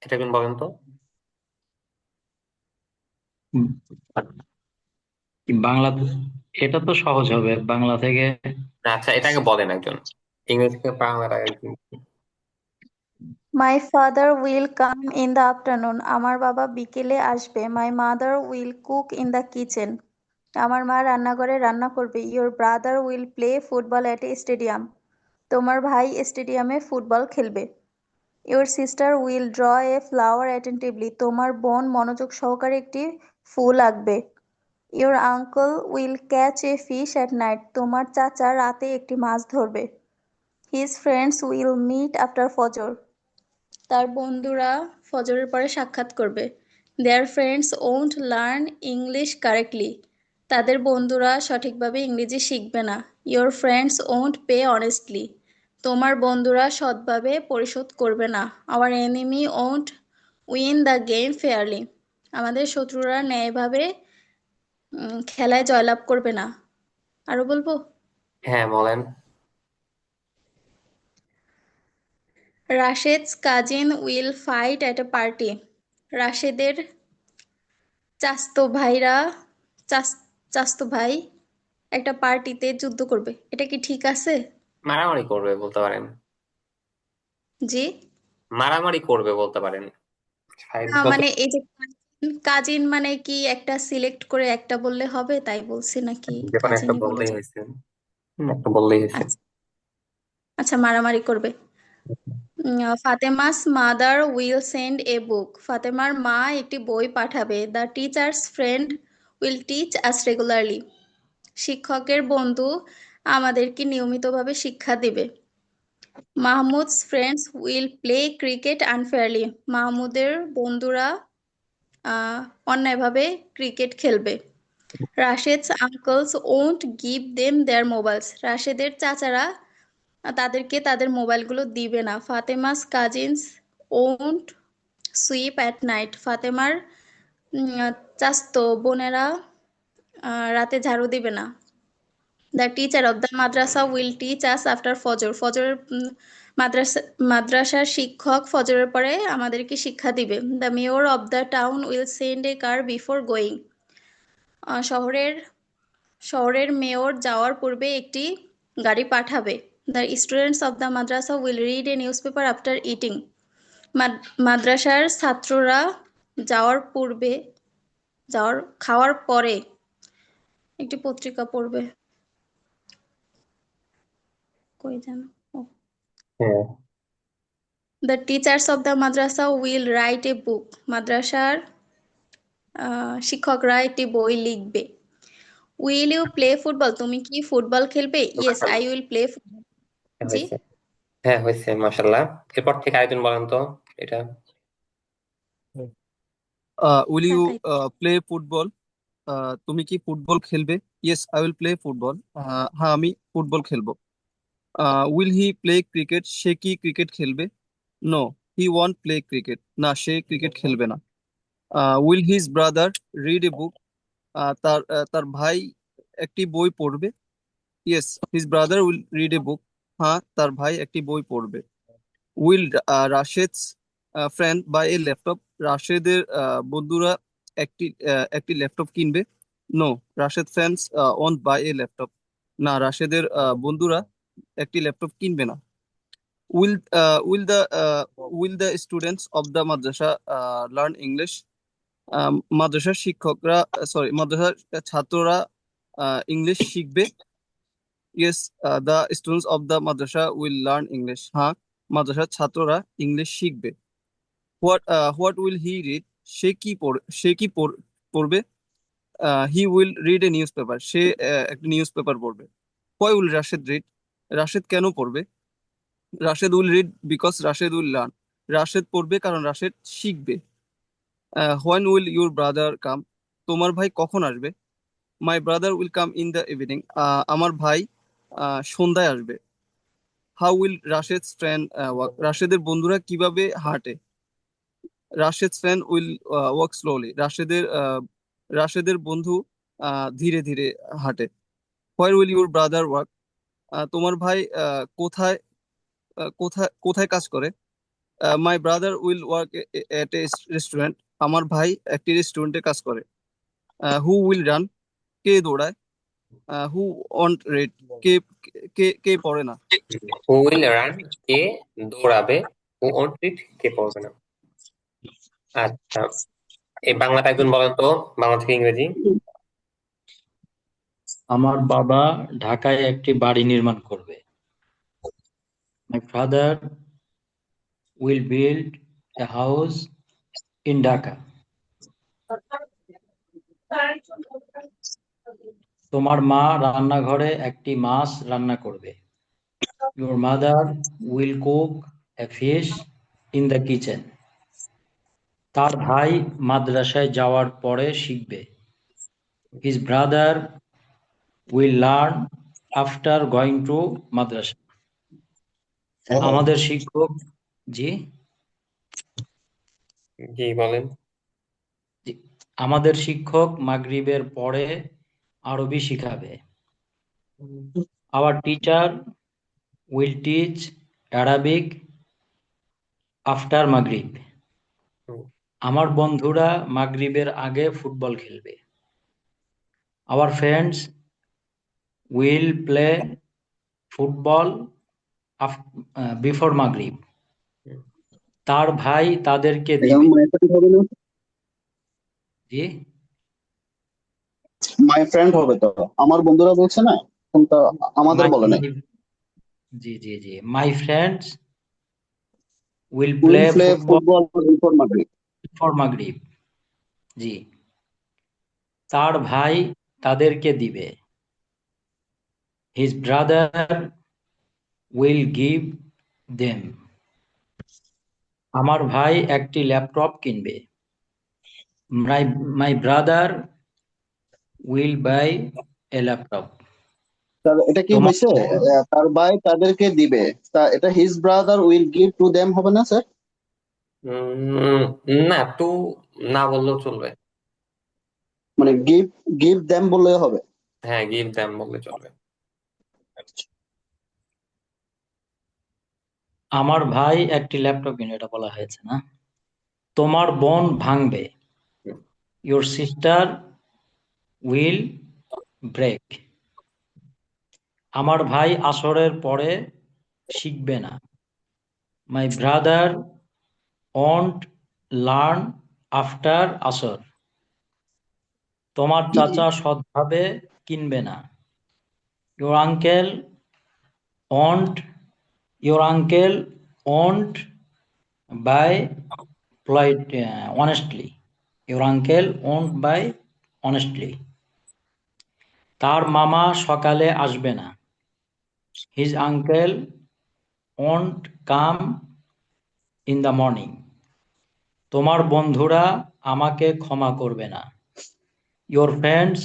এটা কোন বলেন তো? হুম, কি বাংলা? এটা তো সহজ হবে বাংলা থেকে। না, আচ্ছা, এটাকে বলেন একজন। ইংরেজি থেকে বাংলাটা আর কি। My father will come in the afternoon. আমার বাবা বিকেলে আসবে। My mother will cook in the kitchen. আমার মা রান্নাঘরে রান্না করবে। Your brother will play football at a stadium. তোমার ভাই স্টেডিয়ামে ফুটবল খেলবে। Your sister will draw a flower attentively. তোমার বোন মনোযোগ সহকারে একটি ফুল আঁকবে। Your uncle will catch a fish at night. তোমার চাচা রাতে একটি মাছ ধরবে। His friends will meet after Fajr. তার বন্ধুরা ফজরের পরে সাক্ষাৎ করবে। Their friends won't learn English correctly. তাদের বন্ধুরা সঠিকভাবে ইংরেজি শিখবে না। Your friends won't pay honestly. তোমার বন্ধুরা সৎভাবে পরিশোধ করবে না। Our enemy won't win the game fairly. আমাদের শত্রুরা ন্যায়ভাবে খেলায় জয়লাভ করবে না। আরো বলবো? হ্যাঁ, বলেন। Rashed's cousin will fight at a party. রাশেদের চাস্তো ভাইরা চাস্তো ভাই একটা পার্টিতে যুদ্ধ করবে। এটা কি ঠিক আছে? মারামারি করবে বলতে পারেন। জি। মারামারি করবে বলতে পারেন। ফাইট না বলতে মানে এই যে কাজিন মানে কি একটা সিলেক্ট করে একটা বললে হবে তাই বলছি নাকি যে কোনো একটা কাজিনই বলে বললেই যে হয়েছে। একটা বললেই হয়েছে। আচ্ছা। আচ্ছা, মারামারি করবে। Fatema's mother will send a book. ফাতেমার মা একটি বই পাঠাবে। The teacher's friend will teach us regularly. শিক্ষকের বন্ধু আমাদেরকে নিয়মিতভাবে শিক্ষা দিবে। Mahmud's friends will play cricket unfairly. মাহমুদের বন্ধুরা আহ, অন্যায়ভাবে ক্রিকেট খেলবে। Rashed's uncles won't give them their mobiles. রাশেদের চাচারা তাদেরকে তাদের মোবাইলগুলো দিবে না। Fatema's cousins won't sweep at night. ফাতেমার চাস্তো বোনেরা রাতে ঝাড়ু দিবে না। The teacher of the madrasa will teach us after ফজর। ফজরের মাদ্রাসা মাদ্রাসার শিক্ষক ফজরের পরে আমাদেরকে শিক্ষা দিবে। The mayor of the town will send A car before going. শহরের শহরের মেয়র যাওয়ার পূর্বে একটি গাড়ি পাঠাবে। The students of the madrasa will read a news paper after eating. মাদ্রাসার ছাত্ররা যাওয়ার পূর্বে খাওয়ার পরে একটি পত্রিকা পড়বে। কই জানো? হ্যাঁ। The teachers of the madrasa will write a book. মাদ্রাসার শিক্ষকরা একটি বই লিখবে। Will you play football? তুমি কি ফুটবল খেলবে? ইয়েস আই মাশাআল্লাহ। Will play football. হ্যাঁ, জি। হয়েছে। হ্যাঁ, হয়েছে, মাশাআল্লাহ। এরপর থেকে আরেকজন বলেন তো এটা। উইল ইউ তাকাই। Play football? তুমি কি ফুটবল খেলবে? Yes I will play football. হ্যাঁ, আমি ফুটবল খেলবো। Will he play cricket? সে কি ক্রিকেট খেলবে? No, he want play cricket. না, সে ক্রিকেট খেলবে না। Will his brother read a book? তার ভাই একটি বই পড়বে? Yes, his brother will read a book. হ্যাঁ, তার ভাই একটি বই পড়বে। Will Rashed's friend buy a laptop? রাশেদের বন্ধুরা একটি ল্যাপটপ কিনবে? No, Rashed friends won't buy a laptop. না, রাশেদের বন্ধুরা একটি ল্যাপটপ কিনবে না। Will will the will the students of the madrasa learn English? মাদ্রাসার শিক্ষকরা, সরি, মাদ্রাসার ছাত্ররা ইংলিশ শিখবে? Yes, the students of the madrasa will learn English. হ্যাঁ, মাদ্রাসার ছাত্ররা ইংলিশ শিখবে। What will he read? সে কি পড়বে? He will read a newspaper. সে একটা নিউজ পেপার পড়বে। Why will Rashed read? Rashed কেন পড়বে? Rashed will read because Rashed will learn. Rashed পড়বে কারণ রাশেদ শিখবে। When will your brother come? তোমার ভাই কখন আসবে? My brother will come in the evening. আমার ভাই সন্ধ্যায় আসবে। How will Rashed friend walk? রাশেদের বন্ধুরা কিভাবে হাঁটে? Rashed friend will walk slowly. রাশেদের বন্ধু ধীরে ধীরে হাঁটে। Where will your brother work? তোমার ভাই কোথায় কোথায় কোথায় কাজ করে? মাই brother will work at A restaurant. আমার ভাই একটি রেস্টুরেন্টে কাজ করে। Who will run? কে দৌড়ায়? Who want red? কে কে কে পড়ে না? Who will run? কে দৌড়াবে? হু ওন্ট রিড? কে পড়বে না? আচ্ছা, এই বাংলাটা একজন বলেন তো, বাংলা থেকে ইংরেজি। আমার বাবা ঢাকায় একটি বাড়ি নির্মাণ করবে। মাই father will build a house in Dhaka. তোমার মা রান্নাঘরে একটি মাছ রান্না করবে। Your mother will cook a fish in the kitchen. তার ভাই মাদ্রাসায় যাওয়ার পরে শিখবে। His brother will learn after going to madrasa. আমাদের শিক্ষক জি জি বলেন। জি, আমাদের শিক্ষক মাগরিবের পরে আরবি শিখাবে। Our teacher will teach Arabic after Maghrib. হুম, আমার বন্ধুরা মাগরিবের আগে ফুটবল খেলবে। Our friends will play football before Maghrib. হুম। তার ভাই তাদেরকে এখানে দিবে। মাই ফ্রেন্ড হবে না? জি মাই ফ্রেন্ড হবে তো, আমার বন্ধুরা বলছে না, এখন তো আমাদের মাই বলে নাই। মাই জি জি জি my friends will will play play football football before Maghrib. For Maghrib. জি, তার ভাই তাদেরকে দিবে। His brother will give them. আমার ভাই একটি ল্যাপটপ কিনবে। My my brother will buy a laptop. এটা কি তোমার হয়েছে? তার ভাই তাদেরকে দিবে, তা এটা his brother will give to them হবে না স্যার? উম, না, টু না বললেও চলবে। মানে গিভ গিভ দেম বললে হবে? হ্যাঁ, গিভ দেম বললে চলবে। আমার ভাই একটি ল্যাপটপ কিনবে, এটা বলা হয়েছে না? তোমার বোন ভাঙবে। Hmm, your sister will break. আমার ভাই আসরের পরে শিখবে না। My brother won't learn after Asr. তোমার চাচা সৎভাবে কিনবে না। Your uncle won't your uncle won't buy honestly. Your uncle won't buy honestly. তার মামা সকালে আসবে না। His uncle won't come in the morning. তোমার বন্ধুরা আমাকে ক্ষমা করবে না। Your friends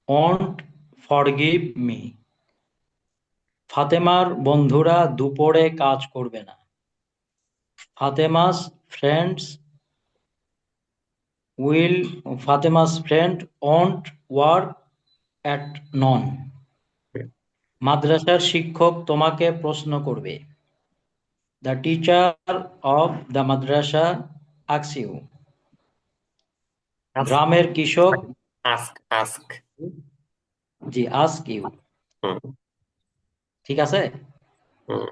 won't forgive me. ফাতেমার বন্ধুরা দুপুরে কাজ করবে না। Fatema's friends will Fatema's friend won't work at noon. হুম। মাদ্রাসার শিক্ষক তোমাকে প্রশ্ন করবে। The teacher of the madrasa ask you. গ্রামের কৃষক আস্ক আস্ক। জি আস্ক ইউ। হুম, ঠিক আছে। হুম।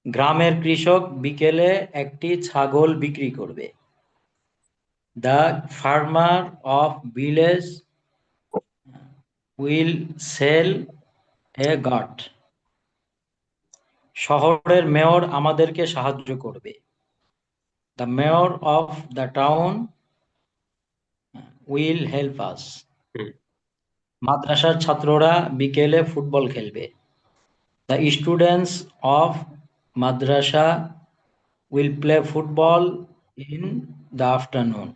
গ্রামের কৃষক বিকেলে একটি ছাগল বিক্রি করবে। The farmer of village will sell a goat. শহরের মেয়র আমাদেরকে সাহায্য করবে। The mayor of the town will help us. হুম। মাদ্রাসার ছাত্ররা বিকেলে ফুটবল খেলবে। The students of madrasa will play football in the afternoon.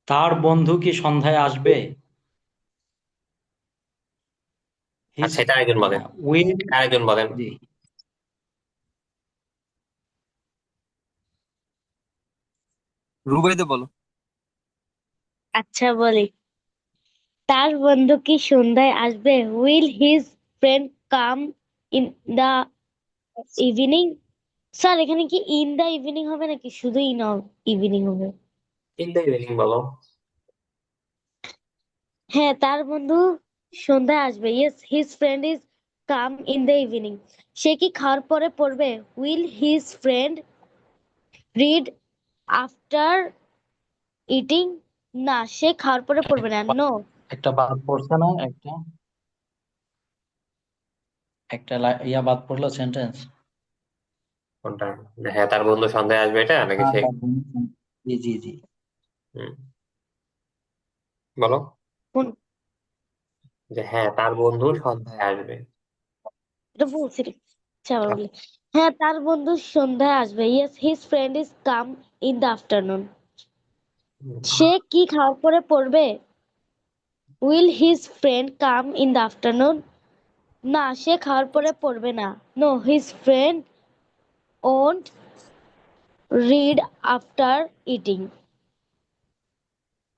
তার বন্ধু কি সন্ধ্যায় আসবে? হিজ আচ্ছা, এটা আরেকজন বলেন। উইল আরেকজন বলেন। জি রুবাইদা বলো। আচ্ছা বলি, তার বন্ধু কি সন্ধ্যায় আসবে? Will his friend come in the evening? Sir এখানে কি ইন দা ইভিনিং হবে নাকি শুধু ইন ইভিনিং হবে? ইন দ্য ইভিনিং বলো। হ্যাঁ, তার বন্ধু সন্ধ্যায় আসবে। Yes, his friend is come in the evening. সে কি খাওয়ার পরে পড়বে? Will his friend read after eating? না, সে খাওয়ার পরে পড়বে না। নো। একটা বাদ পড়ছে না, একটা ইয়া বাদ পড়লো সেন্টেন্স। কোনটা? হ্যাঁ, তার বন্ধু সন্ধ্যায় আসবে, এটা নাকি হ্যাঁ, সে? জি জি জি। হুম, বলো। কোন? যে হ্যাঁ, তার বন্ধু সন্ধ্যায় আসবে। এটা বলছি রে। আচ্ছা, আবার বলি। হ্যাঁ, তার বন্ধু সন্ধ্যায় আসবে। Yes, his friend is come in the afternoon. হুম, সে কি খাওয়ার পরে পড়বে? Will his friend come in the afternoon? না, সে খাওয়ার পরে পড়বে না। No, his friend won't read after eating.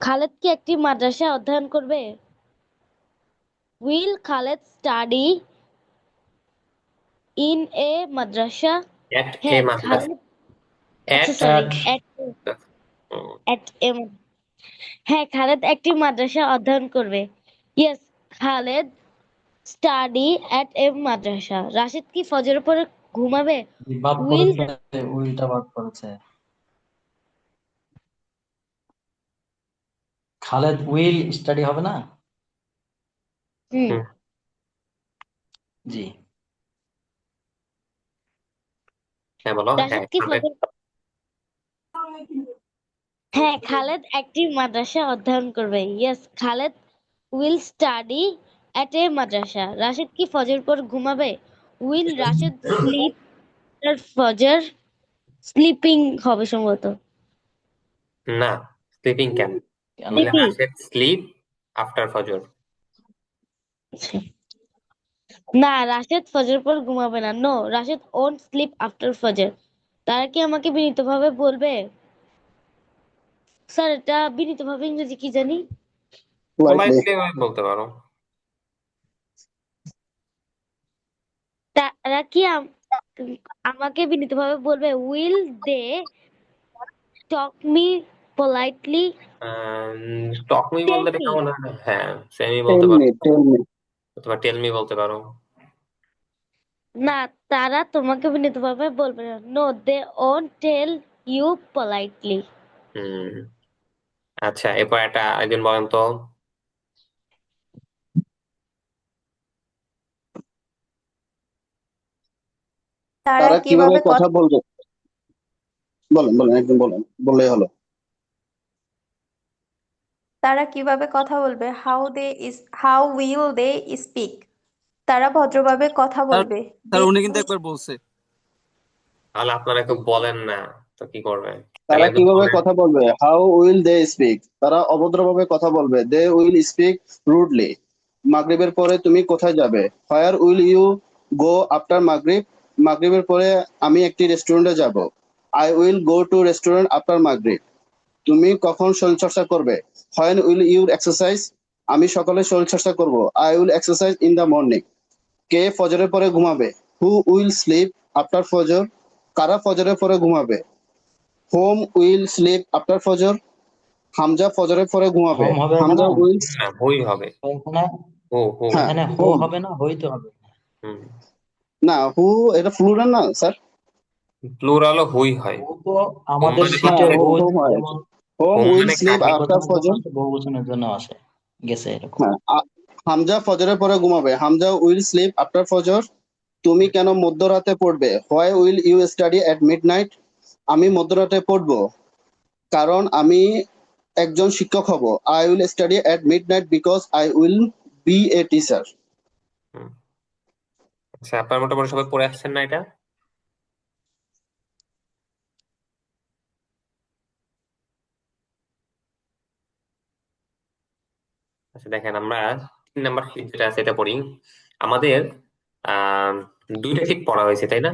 Khaled কি একটি মাদ্রাসায় অধ্যয়ন করবে? Will Khaled study in a madrasa? At a হ্যাঁ, মাদ্রাসা। খালেদ। আচ্ছা, এট। Sorry, At at a. হ্যাঁ, খালেদ একটি মাদ্রাসায় অধ্যয়ন করবে। ইয়েস, Khaled study at a madrasa. Rashid কি ফজরের পরে ঘুমাবে? বাদ উইল। পড়েছে, উইলটা বাদ পড়েছে। খালেদ উইল স্টাডি হবে না? হুম। হুম, জি। হ্যাঁ বলো। হ্যাঁ, রাশিদ কি খালেদ। ফজর। হ্যাঁ, খালেদ একটি মাদ্রাসায় অধ্যয়ন করবে। ইয়েস, Khaled will study at a madrasa. Rashid কি ফজর পর ঘুমাবে? Will Rashid sleep Fajr? Sleeping হবে সম্ভবত। না, স্লিপিং কেন? কেন? বলে স্লিপিং। রাশেদ স্লিপ আফটার ফজর। না, রাশেদ ফজর পর ঘুমাবে না। No, Rashed won't sleep after Fajr. তারা কি আমাকে বিনীতভাবে বলবে? স্যার, এটা বিনীতভাবে ইংরেজি কি জানি? Politely. পোলাইটলি বলতে পারো। তারা কি আমাকে বিনীতভাবে বলবে? Will they talk me politely? Talk me tell বলতে এটা মি। কেমন হয় না? হ্যাঁ, সেমি বলতে Tell পারো, me, tell me. অথবা টেল মি বলতে পারো। না, তারা তোমাকে বিনীতভাবে বলবে না। No, they won't tell you politely. হুম, আচ্ছা, এরপর একটা একজন বলেন তো। তারা তারা কিভাবে কিভাবে কথা কথা বলবে? বলেন বলেন, একদম বলেন, বললেই হলো। তারা কিভাবে কথা বলবে? How will they speak? তারা ভদ্রভাবে কথা স্যার, বলবে। স্যার উনি কিন্তু একবার বলছে। তাহলে আপনারা একটু বলেন না, তো কি করবে? তাহলে তারা একদম কিভাবে বলেন। কথা বলবে? How will they speak? তারা অভদ্রভাবে কথা বলবে। They will speak rudely. মাগরিবের পরে তুমি কোথায় যাবে? Where will you go after Maghrib? মাগরিবের পরে আমি একটি রেস্টুরেন্টে যাব। I will go to restaurant after Maghrib. তুমি কখন শরীরচর্চা করবে? When will you exercise? আমি সকালে শরীরচর্চা করব। I will exercise in the morning. কে ফজরের পরে ঘুমাবে? হু উইল স্লিপ আফটার ফজর? কারা ফজরের পরে ঘুমাবে? হোম উইল স্লিপ আফটার ফজর? হামজা ফজরের পরে ঘুমাবে। হোম হবে না, হামজা উইল। না, হুই হবে। এখানে হু হু। হ্যাঁ, এখানে হো হোম। হবে না, হইতে হবে। হুম, না, হু এটা প্লুরাল না স্যার। প্লুরালও হুই হয়। হো তো হোম আমাদের মানে হ্যাঁ, শীটে হচ্ছে, হো, হোম হয়। যেমন হোম হোম উইল মানে স্লিপ কাকে আফটার একবচনের জন্য ফজর। আছে, বহুবচনের জন্য আছে, গেছে এরকম। হ্যাঁ, হামজা ফজরের পরে ঘুমাবে। হামজা উইল স্লিপ আফটার ফজর। তুমি কেন মধ্যরাতে পড়বে? Why will you study at midnight? আমি মধ্যরাতে পড়বো কারণ আমি একজন শিক্ষক হব। I will study at midnight because I will be a teacher. হুম, আচ্ছা, আপনার মোটামুটি সবাই পড়ে আসছেন না এটা? আচ্ছা, দেখেন, আমরা 3 নাম্বার শীট যেটা আছে এটা পড়ি। আমাদের আহ 2টা শীট পড়া হয়েছে, তাই না?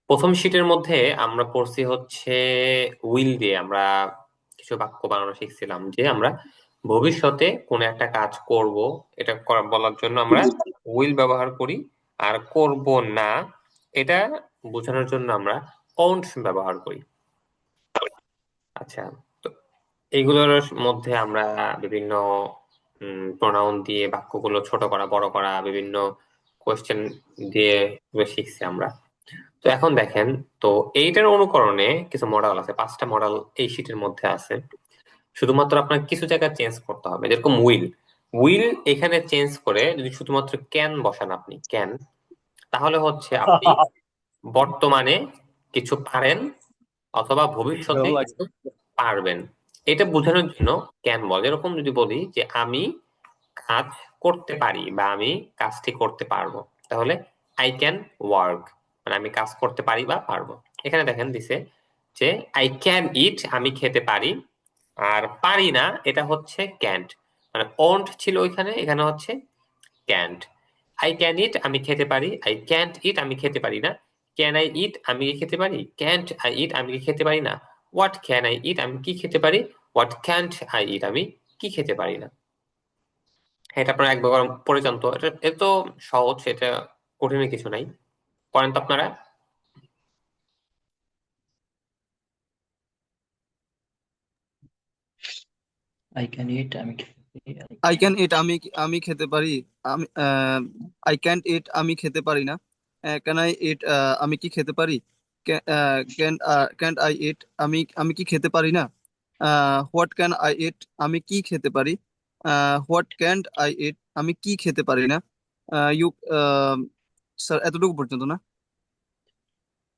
প্রথম শীটের মধ্যে আমরা পড়ছি হচ্ছে উইল দিয়ে আমরা কিছু বাক্য বানানো শিখছিলাম, যে আমরা ভবিষ্যতে কোন একটা কাজ করব, এটা বলার জন্য আমরা উইল ব্যবহার করি। আর করব না, এটা বোঝানোর জন্য আমরা ওন্ট ব্যবহার করি। আচ্ছা, তো এইগুলোর মধ্যে আমরা বিভিন্ন প্রোনাউন দিয়ে বাক্যগুলো ছোট করা বড় করা বিভিন্ন কোয়েশ্চেন দিয়ে শিখছি আমরা। তো এখন দেখেন, তো এইটার অনুকরণে কিছু মডেল আছে, 5টা মডেল এই শীটের মধ্যে আছে। শুধুমাত্র আপনার কিছু জায়গা চেঞ্জ করতে হবে, যেরকম উইল। উইল এখানে চেঞ্জ করে যদি শুধুমাত্র ক্যান বসান, আপনি ক্যান, তাহলে হচ্ছে আপনি বর্তমানে কিছু পারেন অথবা ভবিষ্যতে কিছু পারবেন, এটা বোঝানোর জন্য ক্যান বল। এরকম যদি বলি যে আমি কাজ করতে পারি বা আমি কাজটি করতে পারবো, তাহলে আই ক্যান ওয়ার্ক, মানে আমি কাজ করতে পারি বা পারবো। এখানে দেখেন দিছে যে আই ক্যান ইট, আমি খেতে পারি, আর পারি না এটা হচ্ছে ক্যান্ট, মানে ওন্ট ছিল ওইখানে, এখানে হচ্ছে ক্যান্ট। আই ক্যান ইট, আমি খেতে পারি, আই ক্যান্ট ইট, আমি খেতে পারি না। ক্যান আই ইট, আমি কি খেতে পারি, ক্যান্ট আই ইট, আমি কি খেতে পারি না। হোয়াট ক্যান আই ইট, আমি কি খেতে পারি, হোয়াট ক্যান্ট আই ইট, আমি কি খেতে পারি না। এটা আপনারা একবার পড়ে যান তো, এটা এত সহজ, এটা কঠিন কিছু নাই, করেন তো আপনারা। আই ক্যান ইট, আমি আই ক্যান ইট, আমি খেতে পারি। আমি আই ক্যান্ট ইট, আমি খেতে পারি না। ক্যান আই ইট, আমি কি খেতে পারি। ক্যান্ট আই ইট, আমি কি খেতে পারি না। হোয়াট ক্যান আই ইট, আমি কি খেতে পারি। হোয়াট ক্যান্ট আই ইট, আমি কি খেতে পারি না। ইউ স্যার, এতটুকু পর্যন্ত না?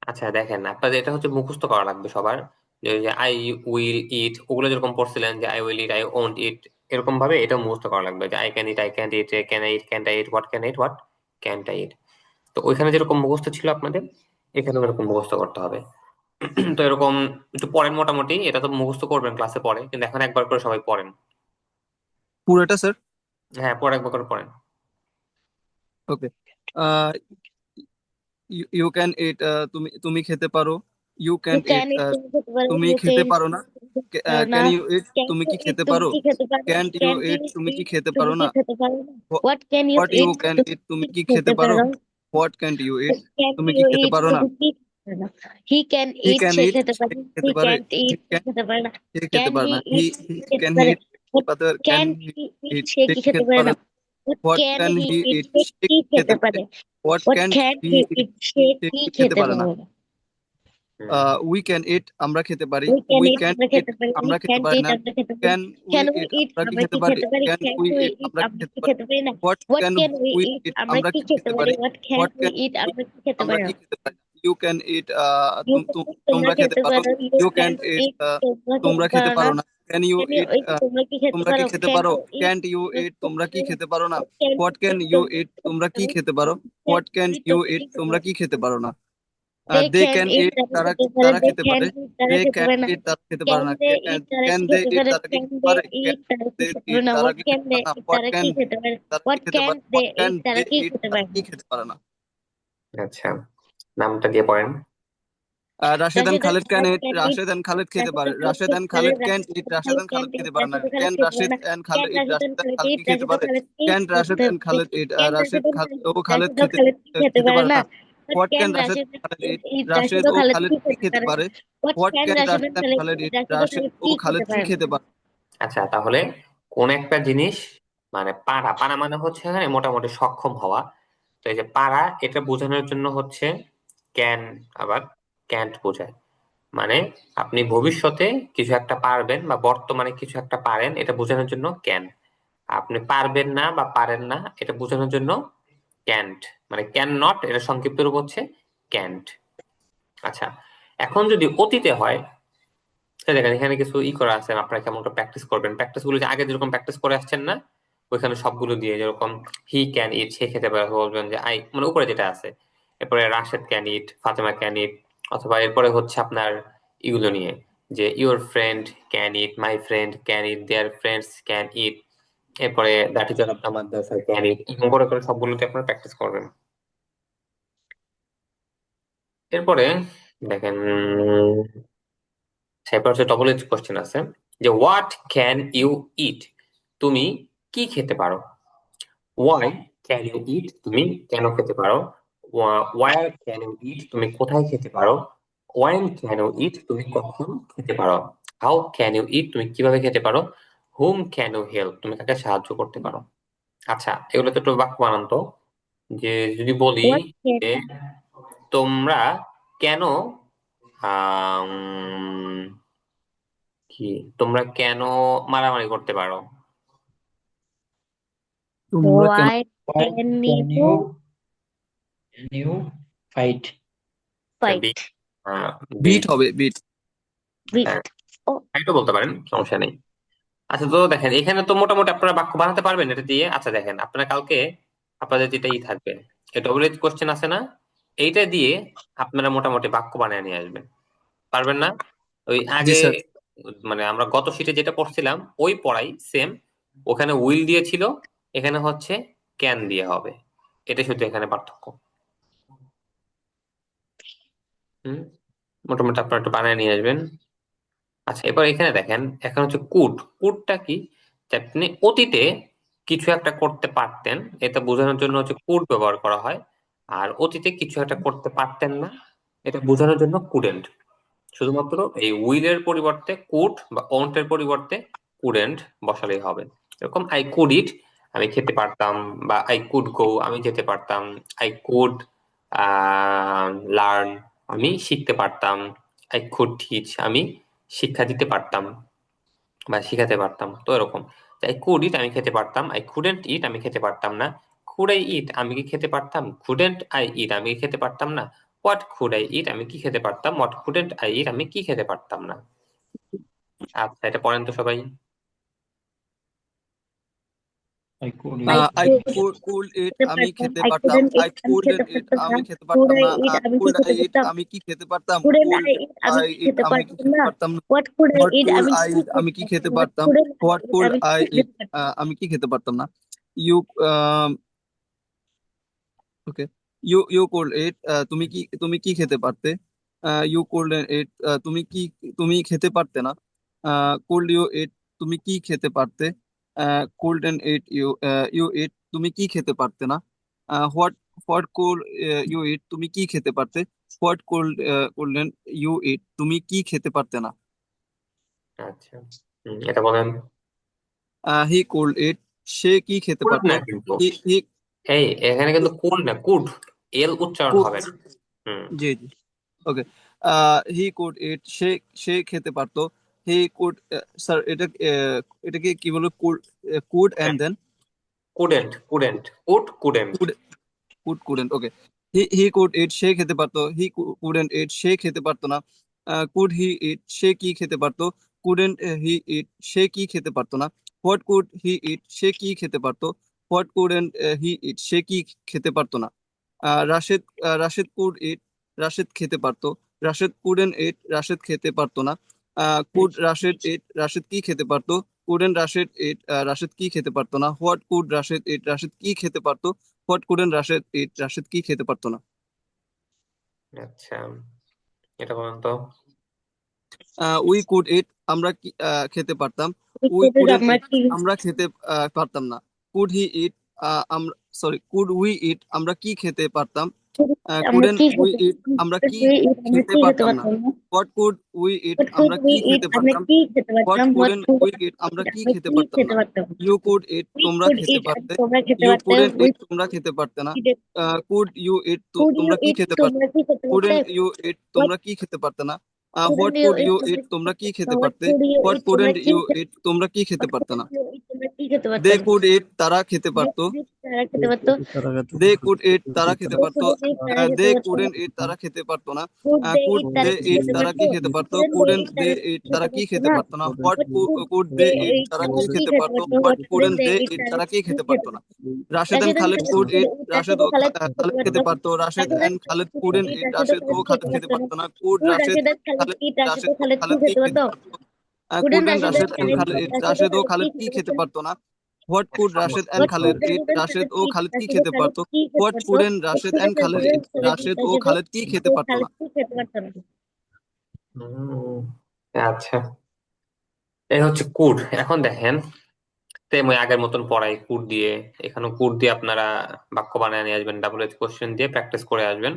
আচ্ছা দেখেন, আপনাদের এটা হচ্ছে মুখস্থ করা লাগবে সবার, যে আই উইল ইট ওগুলো যেরকম পড়ছিলেন, যে I will eat, I won't eat, এরকম ভাবে এটা মুখস্থ করা লাগবে, যে I can eat, I can't eat, can I eat, can't I eat, what can eat, what can't I eat. তো ওইখানে যেরকম মুখস্থ ছিল আপনাদের, এখানেও এরকম মুখস্থ করতে হবে। তো এরকম একটু পড়েন, মোটামুটি এটা তো মুখস্থ করবেন ক্লাসে পরে, কিন্তু এখন একবার করে সবাই পড়েন। পুরোটা স্যার? হ্যাঁ, পরে একবার করে পড়েন। ওকে। ইউ ক্যান ইট, তুমি খেতে পারো। You you can eat, can eat, তুমি তুমি খেতে পারো। ইউ খেতে ক্যান পারো না। খেতে পারো না। ক্যান ইউ ইট, ক্যান তুমি ইউ কি ইট, খেতে তুমি পারো। কি খেতে পারো। Can't you can eat, you তুমি কি ইট, খেতে তুমি পারো কি না। খেতে পারো না। What can you what you eat, can তুমি ইট, তুমি কি কি খেতে খেতে পারো। পারো। What can't you eat, can তুমি কি ইউ খেতে ইট, পারো না। তুমি কি খেতে পারো না। He can he it, can say ইট, খেতে সে পারে। খেতে হি পারে। Can't he it, say can, খেতে পারে না। সে খেতে ক্যান পারে হি না। ইট, সে খেতে ক্যান হি পারে। ইট, can can he he eat, eat, সে সে কি কি খেতে খেতে পারে পারে। না। What what can can he he eat, eat, সে সে কি কি খেতে খেতে পারে। পারে। What what can can he he eat, eat, সে সে কি কি খেতে খেতে পারে না। পারে না। উই ক্যান ইট, আমরা খেতে পারি। We can we it, can আমরা ইট, খেতে পারি। উই আমরা খেতে ক্যান্ট পারি ইট, না। আমরা খেতে পারি। Can we can we eat, eat, আমরা কি আমরা খেতে কি পারি। খেতে পারি। Can can we we eat, eat, আমরা কি আমরা খেতে কি পারি। খেতে পারি না। What what can can we we eat, eat, আমরা আমরা কি কি খেতে খেতে পারি। পারি। What can what we can eat, আমরা কি খেতে আমরা পারি কি না। খেতে পারি। You can eat, you can ইট, তোমরা তোমরা খেতে খেতে পারো। পারো। ইউ ইউ ক্যান ক্যান্ট ইট, ইট, তোমরা খেতে তোমরা খেতে পারো না। পারো না। ক্যান ইউ ক্যান ইউ ইট, ইট, তোমরা কি খেতে তোমরা কি পারো। খেতে ক্যান পারো। ইউ ইট, ক্যান্ট ইউ তোমরা ইট, খেতে তোমরা কি পারো না। খেতে পারো না। Can what can eat, you তোমরা ইট, খেতে তোমরা কি পারো। খেতে পারো। Can what can eat, you তোমরা ইট, কি খেতে তোমরা পারো। কি খেতে পারো না। দে দে ক্যান ক্যান ইট, ইট, তারা তারা খেতে পারে। তারা দে খেতে ক্যান পারে। ইট, তারা দে খেতে ক্যান পারে না। ইট, তারা খেতে পারে ক্যান না। দে ইট, তারা ক্যান কি দে খেতে ইট, পারে। তারা কি ক্যান খেতে দে পারে। ক্যান ইট, তারা কি দে খেতে পারে ইট, না। তারা হোয়াট কি ক্যান খেতে দে পারে না। ইট, হোয়াট তারা ক্যান কি খেতে পারে। তারা কি হোয়াট খেতে ক্যান পারে। দে হোয়াট ক্যান ইট, দে তারা কি ইট, খেতে তারা পারে কি না। খেতে পারে না। আচ্ছা, নামটা দিয়ে পড়েন। Rashed Rashed and and Khalid can Khalid eat, can eat. Rashed and Khalid খেতে রাশেদ পারে। and Khalid রাশেদ খেতে এন্ড পারে। Khalid can Rashed eat, and Rashed Khalid and can Khalid eat. খেতে পারে না। রাশেদ and Khalid ক্যান খেতে পারে রাশেদ না। And Can Khalid eat, Rashed and Rashed and Khalid Khalid eat? কি খেতে রাশেদ and পারে। Khalid eat ক্যান রাশেদ করতে এন্ড হবে। খালিদ ইট, Can Rashed Rashed and Khalid ও খালিদ রাশেদ ও খেতে খালিদ কি খেতে খেতে পারে পারে না। না। But what can can Rashed Rashed and and Khalid eat, Khalid eat? Rashed Rashed ও ও খালিদ খালিদ কি কি খেতে খেতে পারে না। পারে। What what can can Rashed Rashed and and Khalid Khalid eat? Eat, Rashed ও রাশেদ খালিদ ও কি খেতে খালিদ কি পারে না। খেতে পারে। আচ্ছা, তাহলে কোন একটা জিনিস, মানে পারা, পারা মানে হচ্ছে এখানে মোটামুটি সক্ষম হওয়া। তো এই যে পারা, এটা বোঝানোর জন্য হচ্ছে ক্যান, আবার ক্যান্ট বোঝায়। মানে আপনি ভবিষ্যতে কিছু একটা পারবেন বা বর্তমানে কিছু একটা পারেন, এটা বোঝানোর জন্য ক্যান। আপনি পারবেন না বা পারেন না, এটা বোঝানোর জন্য ক্যান্ট, মানে ক্যান নট, এটা সংক্ষিপ্ত রূপ হচ্ছে ক্যান্ট। আচ্ছা, এখন যদি অতীতে হয়, তো দেখেন এখানে কিছু করা আছে, আপনারা কেমন করে প্র্যাকটিস করবেন। প্র্যাকটিস গুলো যে আগে যেরকম প্র্যাকটিস করে আসছেন না, ওইখানে সবগুলো দিয়ে, যেরকম হি ক্যান ইট, সে খেতে পারে, বলবেন যে আই, মানে উপরে যেটা আছে। এরপরে Rashed can eat, Fatema can eat. অথবা এরপরে হচ্ছে আপনার ইগুলো নিয়ে, যে your friend can eat, my friend can eat, their friends can eat. এরপরে the teacher of the madrasa can eat. এরকম করে করে সবগুলোতে আপনারা প্র্যাকটিস করবেন। এরপরে দেখেন, এরপর হচ্ছে ডবল এজ কোশ্চেন আছে, যে হোয়াট ক্যান ইউ ইট, তুমি কি খেতে পারো। ওয়াই ক্যান ইউ ইট, তুমি কেন খেতে পারো। ওয়ার ক্যান ইউ ইট, তুমি কোথায় খেতে পারো। ওয়েন ক্যান ইউ ইট, তুমি কখন খেতে পারো। হাউ ক্যান ইউ ইট, তুমি কিভাবে খেতে পারো। হুম ক্যান ইউ হেল্প, তুমি কাকে সাহায্য করতে পারো। আচ্ছা, এগুলো তো একটু বাক্য বানান তো। যে যদি বলি What can যে তোমরা কেন আম, কি তোমরা কেন মারামারি করতে পারো। তোমরা কেন why Why can can you you fight? বি- fight? বিট হবে বিট। হ্যাঁ, Beat. Oh, এটাও বলতে পারেন, সমস্যা নেই। আচ্ছা, তো দেখেন এখানে তো মোটামুটি আপনারা বাক্য বানাতে পারবেন এটা দিয়ে। আচ্ছা দেখেন, আপনারা কালকে আপনাদের যেটাই থাকবে, এটা ডবল কোশ্চেন আছে না, এইটা দিয়ে আপনারা মোটামুটি বাক্য বানিয়ে নিয়ে আসবেন। পারবেন না? ওই জি আগে স্যার। মানে আমরা গত শীটে যেটা পড়ছিলাম ওই পড়াই সেম। ওখানে উইল দিয়েছিল, এখানে হচ্ছে ক্যান দিয়ে হবে। এটা শুধু এখানে পার্থক্য। হুম, মোটামুটি আপনারা একটু বানিয়ে নিয়ে আসবেন। আচ্ছা, এবার এখানে দেখেন, এখন হচ্ছে কুড। কুডটা কি? যে আপনি অতীতে কিছু একটা করতে পারতেন, এটা বোঝানোর জন্য হচ্ছে কুড ব্যবহার করা হয়। আর অতীতে কিছু একটা করতে পারতেন না, এটা বোঝানোর জন্য কুডেন্ট। শুধুমাত্র এই উইলের পরিবর্তে কুড বা ওন্টের পরিবর্তে কুডেন্ট বসালেই হবে। এরকম আই কুড ইট, আমি খেতে পারতাম। বা আই কুড গো, আমি যেতে পারতাম। আই কুড লার্ন, আমি শিখতে পারতাম। আই কুড টিচ, আমি শিক্ষা দিতে পারতাম বা শিখাতে পারতাম। তো এরকম আই কুড ইট, আমি খেতে পারতাম। আই কুডেন্ট ইট, আমি খেতে পারতাম না। কুড আই ইট, আমি কি খেতে পারতাম। কুডেন্ট আই ইট, আমি কি খেতে পারতাম না। হোয়াট কুড আই ইট, আমি কি খেতে পারতাম। হোয়াট কুডেন্ট আই ইট, আমি কি খেতে পারতাম না। আচ্ছা, এটা পড়েন তো সবাই। I could I eat. I could could eat, খেতে আমি পারতাম। খেতে I পারতাম। couldn't আই eat, আমি খেতে কুডন্ট ইট, পারতাম না। আমি খেতে Could পারতাম I না। eat, আমি কি কুড খেতে আই ইট, পারতাম। আমি কি খেতে পারতাম। Couldn't কুড I eat, আমি আই কি ইট, খেতে আমি কি পারতাম খেতে না। পারতাম না। What could I what eat, could আমি আই কি ইট, খেতে আমি কি খেতে পারতাম। What পারতাম। couldn't I what eat, could আমি আই কি ইট, খেতে পারতাম। আমি কি খেতে পারতাম না। ইউ ওকে, ইউ কুড ইট, তুমি কি খেতে পারতে। ইউ কুড ইট, তুমি খেতে পারতে না। কুড ইউ ইট, তুমি কি খেতে পারতে। কুড ইট ইউ ইট, তুমি কি খেতে পারতে না। হোয়াট হোয়াট কুড ইউ ইট, তুমি কি খেতে পারতে। হোয়াট কুডেন্ট ইউ ইট, তুমি কি খেতে পারতে না। আচ্ছা, এটা বলেন। হি কুড ইট, সে কি খেতে কুড পারতো। না কিন্তু, হি হি এই এখানে কিন্তু কুড না, কুড এল উচ্চারণ কুড, হবে না। হুম, জি জি, ওকে। হি কুড ইট, সে খেতে পারতো। হি কুড, স্যার এটাকে কি বলবো। Could, could and then couldn't, couldn't, could couldn't. Could, couldn't, okay. He could eat, সে খেতে পারতো। হি কুডেন্ট ইট, সে খেতে পারতো না। কুড হি ইট, সে কি খেতে পারতো। কুডেন্ট হি ইট, সে কি খেতে পারতো না। হোয়াট কুড হি ইট, সে কি খেতে পারতো। হোয়াট কুডেন্ট হি ইট, সে কি খেতে পারতো না। রাশেদ কুড ইট, রাশেদ খেতে পারতো। রাশেদ কুডেন্ট ইট, রাশেদ খেতে পারতো না। কুড রাশেদ ইট, রাশেদ কি খেতে পারতো। কুডেন্ট রাশেদ ইট, রাশেদ কি খেতে পারতো না। হোয়াট কুড রাশেদ ইট, রাশেদ কি খেতে পারতো। হোয়াট কুডেন্ট রাশেদ ইট, রাশেদ কি খেতে পারতো না। আচ্ছা, এটা বলেন তো। উই কুড ইট, আমরা কি খেতে পারতাম। এই উই কোডের কুডেন্ট আমরা ইট, কি আমরা খেতে পারতাম না। কুড হি ইট, আমরা সরি কুড উই ইট, আমরা কি খেতে পারতাম। আমরা কুডেন্ট কি উই খেতে ইট, আমরা পারতাম। কি আমরা খেতে কি খেতে পারতাম না। পারতাম না। What could we eat, What could আমরা we কি eat, খেতে আমরা পারতাম। কি খেতে হোয়াট পারতাম। What couldn't could we we ইট, আমরা eat, কি আমরা খেতে কি পারতাম খেতে না। পারতাম। ইউ কুড ইট, We তোমরা could খেতে eat, পারতে। তোমরা খেতে ইউ পারতে। কুডেন্ট We ইট, তোমরা খেতে পারতে না। could কুড ইউ ইট, তোমরা কি eat, খেতে পারতে। তোমরা কি খেতে পারতে। কুডেন্ট ইউ ইট, What তোমরা কি খেতে পারতে না। What couldn't you could eat, you eat, তোমরা কি তোমরা খেতে কি পারতে না। খেতে What পারতে। could you হোয়াট eat, তোমরা কুডেন্ট কি ইউ খেতে ইট, তোমরা কি খেতে What পারতে না। couldn't you eat, তোমরা কি খেতে দে পারতে না। কুড ইট, তারা খেতে They পারতো। could eat, তারা খেতে পারতো। দে কুড ইট, তারা খেতে They পারতো। couldn't eat, তারা দে খেতে পারতো না। কুডেন্ট ইট, তারা খেতে পারতো না। Could they কুড eat, তারা দে কি ইট, খেতে তারা পারতো। কি খেতে পারতো। Couldn't they কুডেন্ট eat, দে তারা কি ইট, খেতে তারা কি পারতো খেতে না। পারতো না। What What could could they they eat, eat, তারা তারা কি কি খেতে খেতে পারতো। পারতো। What What couldn't couldn't they they eat, eat, তারা তারা কি কি খেতে খেতে পারতো না। পারতো। Rashed and Rashed and Khaled Khaled could couldn't eat, eat, Rashed Rashed ও ও খালেদ কি খেতে খালেদ খেতে পারতো। পারতো। Rashed Rashed and and Khaled Khaled couldn't couldn't eat, eat, Rashed ও রাশেদ ও খালেদ খালেদ খেতে খেতে পারতো না। পারতো না। Could Could Rashed Rashed and Khaled Khaled, eat, Rashed Rashed ও ও খালেদ কি খালেদ কি খেতে খেতে পারতো। পারতো। Couldn't couldn't Rashed and Rashed and Khaled Khaled eat, eat, Rashed ও রাশেদ ও খালেদ কি খালেদ কি খেতে খেতে পারতো। পারতো না। What could Rashed and What Khaled could eat, Rashed and Rashed Khaled ও eat, খালেদ কি রাশেদ ও খেতে খালেদ পারতো। কি খেতে হোয়াট পারতো। Couldn't What Rashed and couldn't Khaled Rashed eat, and Khaled eat, Rashed ও রাশেদ খালেদ কি খেতে ও পারতো না। খালেদ কি খেতে পারতো না। হুম, আচ্ছা, এই হচ্ছে কুড। এখন দেখেন, সেম ওই আগের মতন পড়াই কুড দিয়ে। এখানে কুড দিয়ে আপনারা বাক্য বানায় নিয়ে আসবেন, ডাবল কোশ্চেন দিয়ে প্র্যাকটিস করে আসবেন।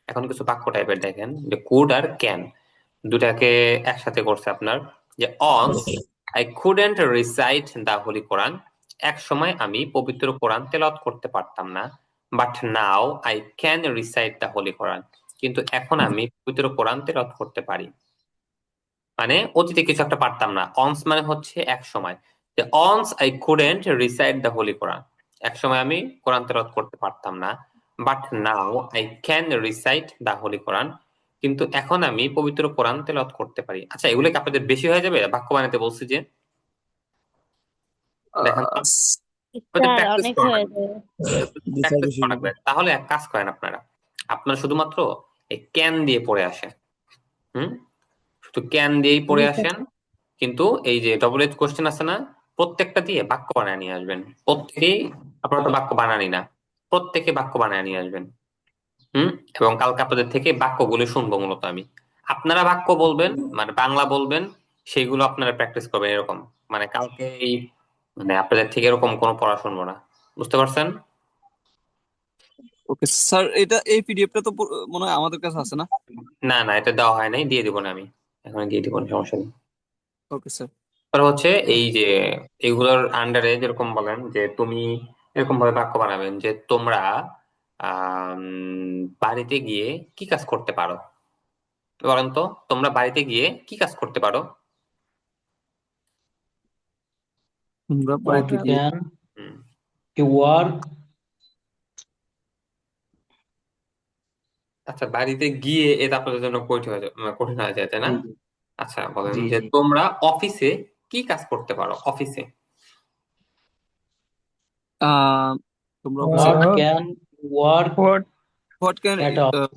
এখন কিছু বাক্য টাইপের দেখেন, যে কুড আর ক্যান দুটাকে একসাথে করছে আপনার। যে once I couldn't recite the holy Quran, এক সময় আমি পবিত্র কোরআন তেলাওয়াত করতে পারতাম না, but now I can recite the holy Quran, কিন্তু এখন আমি পবিত্র কোরআন তেলাওয়াত করতে পারি। মানে অতীতে কিছু একটা পারতাম না, অনস মানে হচ্ছে এক সময়, যে once I couldn't recite the holy Quran, এক সময় আমি কোরআন তেলাওয়াত করতে পারতাম না, but now I can recite the holy Quran, কিন্তু এখন আমি পবিত্র কোরআন তেলাওয়াত করতে পারি। আচ্ছা, এগুলো কি আপনাদের বেশি হয়ে যাবে? বাক্য বানাতে বলছি যে, দেখেন তো, স্যার প্র্যাকটিস অনেক করা হয়ে লাগবে, যাবে। প্র্যাকটিস করা লাগবে। তাহলে এক কাজ করেন আপনারা শুধুমাত্র এই ক্যান দিয়ে পড়ে আসেন, শুধু ক্যান দিয়েই পড়ে আসেন, কিন্তু এই যে ডবল এজ কোশ্চেন আছে না, প্রত্যেকটা দিয়ে বাক্য বানায় নিয়ে আসবেন। প্রত্যেকেই, আপনারা তো বাক্য বানানি না, প্রত্যেকে বাক্য বানায় নিয়ে আসবেন। এবং কালকে আপনাদের থেকে বাক্যগুলো শুনবো মূলত আমি। আপনারা বাক্য বলবেন, মানে বাংলা বলবেন, সেইগুলো আপনারা প্র্যাকটিস করবেন এরকম। মানে কালকে এই, মানে আপনাদের থেকে এরকম কোনো পড়া শুনবো না, বুঝতে পারছেন? ওকে স্যার, এই পিডিএফটা তো মনে হয় আমাদের কাছে আছে না? না না, এটা দেওয়া হয় নাই, দিয়ে দিব না আমি, এখন দিয়ে দিব না, সমস্যা নেই। Okay sir. তারপর হচ্ছে এই যে এগুলোর আন্ডারে যেরকম বলেন যে তুমি এরকম ভাবে বাক্য বানাবেন যে তোমরা বাড়িতে গিয়ে কি কাজ করতে পারো। বলেন তো, তোমরা বাড়িতে গিয়ে কি কাজ করতে পারো? তোমরা What বাড়িতে গিয়ে can হুম, you work? আচ্ছা, বাড়িতে গিয়ে এটা আপনাদের জন্য কঠিন হয়ে যায়, তাই না? জি আচ্ছা, বলেন জি যে জি। তোমরা অফিসে কি কাজ করতে পারো, অফিসে। আহ তোমরা অফিসে What can you work what can at office?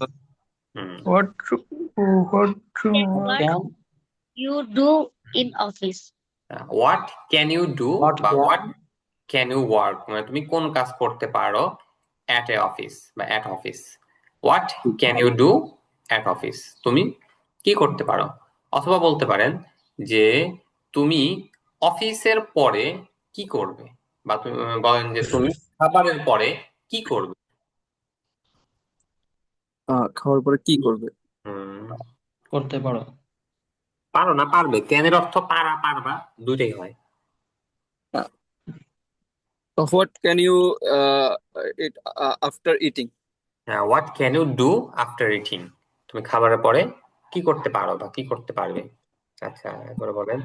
হুম, What What Can you do in office? What can you do what বা what can can you work, মানে তুমি কোন কাজ করতে পারো অ্যাট এ অফিস বা at office. What can you do at office, তুমি কি করতে পারো। অথবা বলতে পারেন যে তুমি অফিসের পরে কি করবে, বা তুমি বলেন যে তুমি খাবারের পরে কি করবে। খাওয়ার পরে কি করবে? হুম, করতে পারো? পারো না পারবে, ক্যানের অর্থ পারা পারবা দুইটাই হয়। What can you eat after eating? হ্যাঁ, what can you do after eating, তুমি খাবারের পরে কি করতে পারো বা কি করতে পারবে। আচ্ছা, এরপরে বলেন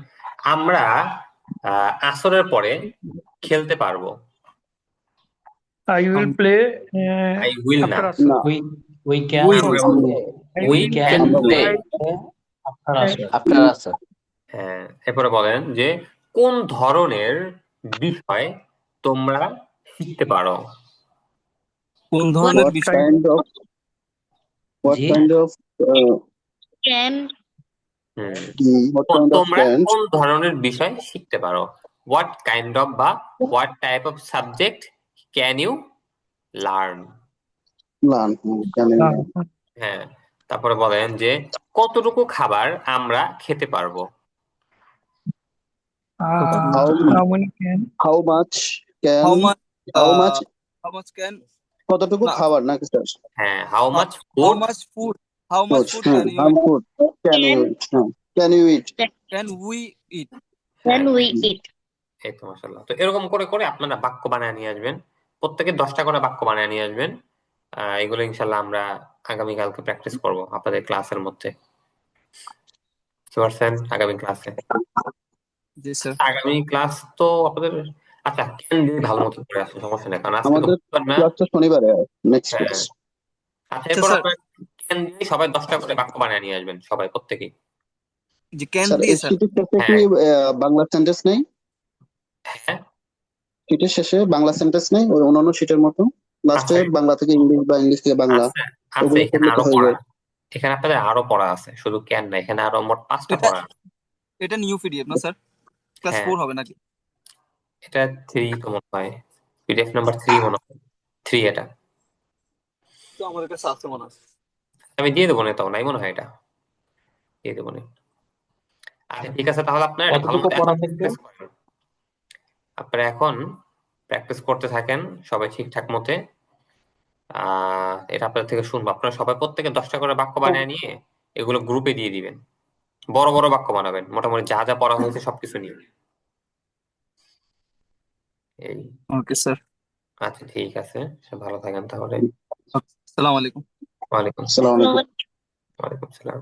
আমরা আসরের পরে খেলতে পারবো। I will play I will না, after Asr. না, We can Will. আমরা I বলবো উই will ক্যান আমরা play. play play after Asr. After আসর। হ্যাঁ, এরপরে বলেন যে কোন ধরনের বিষয় তোমরা শিখতে পারো। কোন What ধরনের what বিষয়? kind of what G kind of can what kind of তোমরা can কোন ধরনের বিষয় শিখতে পারো। হোয়াট কাইন্ড অফ বা what type of subject can you learn. learn? Can you হ্যাঁ, তারপরে বলেন যে কতটুকু খাবার আমরা খেতে পারবো। how how many can how much can how much how much how much can কতটুকু না খাবার নাকি স্যার? হ্যাঁ, how much how food. Much food how much food হ্যাঁ, can you how food can you eat? Can you eat? Can we eat? can we eat? এই তো, মাশাআল্লাহ। তো এরকম করে করে আপনারা বাক্য বানায় নিয়ে আসবেন, প্রত্যেকে 10টা করে বাক্য বানায় নিয়ে আসবেন। এগুলো ইনশাল্লাহ আমরা আগামীকালকে প্র্যাকটিস করব আপনাদের ক্লাসের মধ্যে, বুঝতে পারছেন? আগামী ক্লাসে, জি স্যার। আগামী ক্লাস তো আপনাদের, আচ্ছা ক্যান দিয়ে ভালো মতো করে আসেন, সমস্যা নেই, কারণ আজকে তো আমাদের বুঝবেন না। ক্লাসটা শনিবারে, নেক্সট হ্যাঁ, ক্লাস। আচ্ছা, আচ্ছা এরপর স্যার, আপনারা ক্যান দিয়ে সবাই 10টা করে বাক্য বানায় নিয়ে আসবেন, সবাই প্রত্যেকেই। যে ক্যান স্যার দিয়ে এই স্যার শীটের শেষে কি হ্যাঁ বাংলা সেন্টেন্স নেই? হ্যাঁ, শীটের শেষে বাংলা সেন্টেন্স নেই ওই অন্যান্য শীটের মতো? লাস্টে আচ্ছা বাংলা থেকে ইংলিশ বা ইংলিশ থেকে বাংলা, আচ্ছা আচ্ছা, ওগুলো এখানে করলে তো আরো হয়ে পড়া, যায়। এখানে আপনাদের আরো পড়া আছে, শুধু ক্যান না, এখানে আরো মোট 5টা এটা পড়া আছে। এটা নিউ পিডিএফ না স্যার? ক্লাস হ্যাঁ, 4 হবে নাকি? এটা 3 তো মনে হয়, পিডিএফ নাম্বার 3 মনে হয়, 3 এটা। তো আমাদের কাছে আছে মনে হয়। আমি দিয়ে দেবো না, তো নাই মনে হয়, এটা দিয়ে দেবো না। আচ্ছা ঠিক আছে, তাহলে আপনারা এটা ভালো কতটুকু মতো পড়া এখন থাকবে? প্র্যাকটিস করেন, আপনারা এখন প্র্যাকটিস করতে থাকেন সবাই ঠিকঠাক মতে। এটা আপনাদের থেকে শুনবো। আপনারা সবাই প্রত্যেকে 10টা করে বাক্য বানিয়ে নিয়ে এগুলো গ্রুপে দিয়ে দিবেন। বড় বড় বাক্য বানাবেন, মোটামুটি যা যা পড়া হয়েছে সবকিছু নিয়ে। এই ওকে স্যার। আচ্ছা, ঠিক আছে, সব ভালো থাকেন তাহলে। আসসালামু আলাইকুম। ওয়ালাইকুম আসসালামু আলাইকুম। ওয়ালাইকুম সালাম।